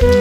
Yo,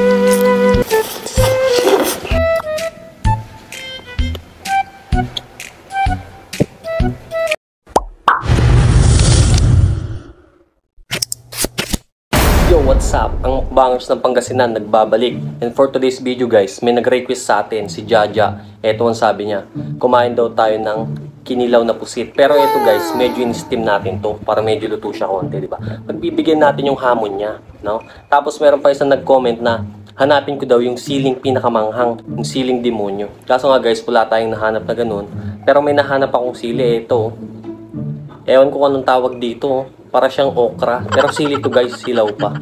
what's up? Ang mukbangers ng Pangasinan nagbabalik. And for today's video guys, may nag-request sa atin si Jaja. Ito ang sabi niya, kumain daw tayo ng kinilaw na pusit. Pero ito guys, medyo in-steam natin to para medyo luto siya konti, di ba? Pagbibigyan natin yung hamon niya, no? Tapos meron pa isang nag-comment na hanapin ko daw yung siling pinakamanghang, yung siling demonyo. Kaso nga guys, wala tayong nahanap na ganun. Pero may nahanap akong sili, ito. Ewan ko anong tawag dito. Para siyang okra. Pero sili to guys, silaw pa.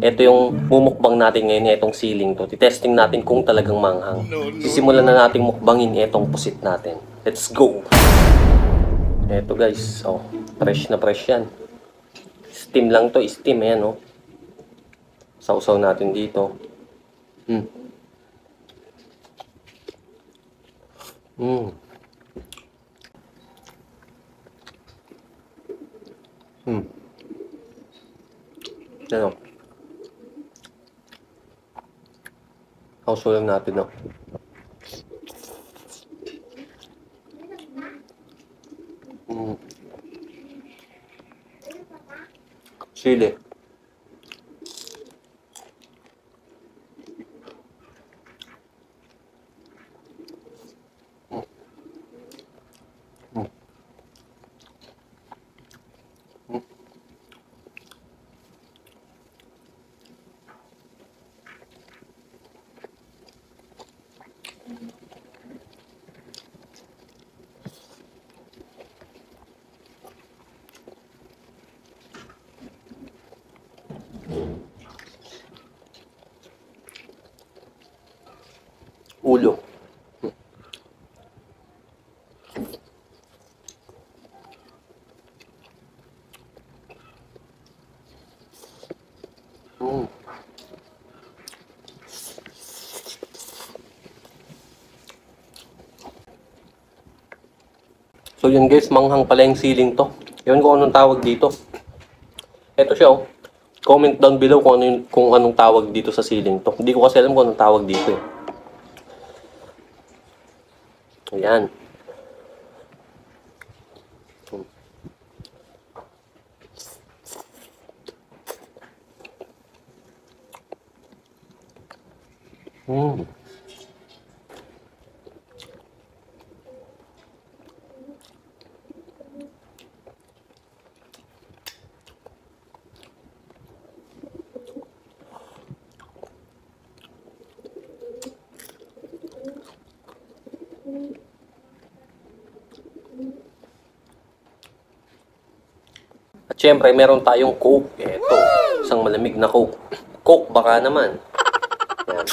Ito yung mumukbang natin ngayon, itong siling to. Titesting natin kung talagang manghang. Sisimulan na nating mukbangin itong pusit natin. Let's go! Ito guys, oh, fresh na fresh yan. Steam lang to, steam, ayan oh. Sausaw natin dito. Hmm. Ano? Sausaw lang natin, no? Chili. Ulo. So yun guys, manghang pala yung siling to. Ewan ko anong tawag dito. Ito siya oh. Comment down below kung anong tawag dito sa siling to. Hindi ko kasi alam kung anong tawag dito eh. Ayan. At syempre, meron tayong Coke. Ito, isang malamig na Coke. Coke baka naman. Ayan.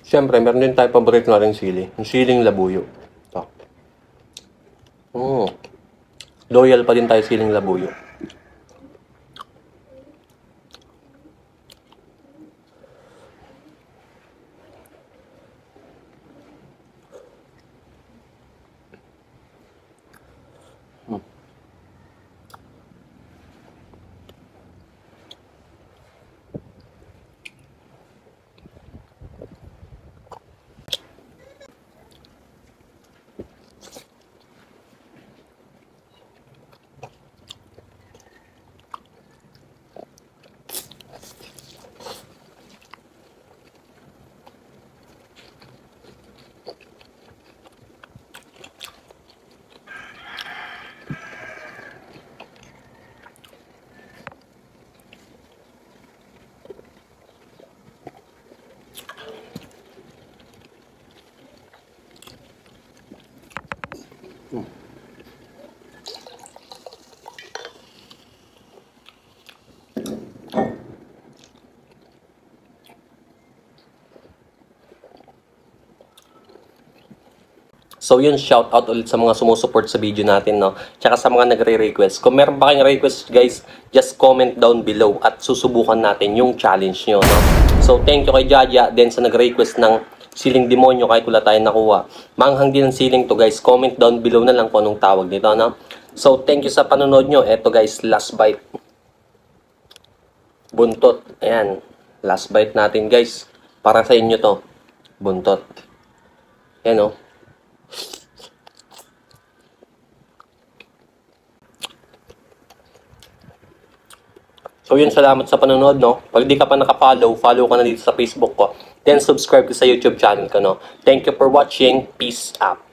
Siyempre, meron din tayo paborito na rin sili. Yung siling labuyo. Ito. Loyal pa din tayo siling labuyo. So yun, shout out ulit sa mga sumusuport sa video natin, no? Tsaka sa mga nagre-request. Kung meron pa kayong request, guys, just comment down below at susubukan natin yung challenge nyo, no? So thank you kay Jaja, then sa nag-request ng siling demonyo kahit wala tayong nakuha. Manghang din ang siling to, guys. Comment down below na lang kung anong tawag nito, no? So thank you sa panonood nyo. Eto, guys, last bite. Buntot. Ayan. Last bite natin, guys. Para sa inyo to. Buntot. Ayan, no? So yun, salamat sa panonood, no? Pag di ka pa nakapollow, follow ka na dito sa Facebook ko. Then subscribe ka sa YouTube channel ko, no? Thank you for watching. Peace out.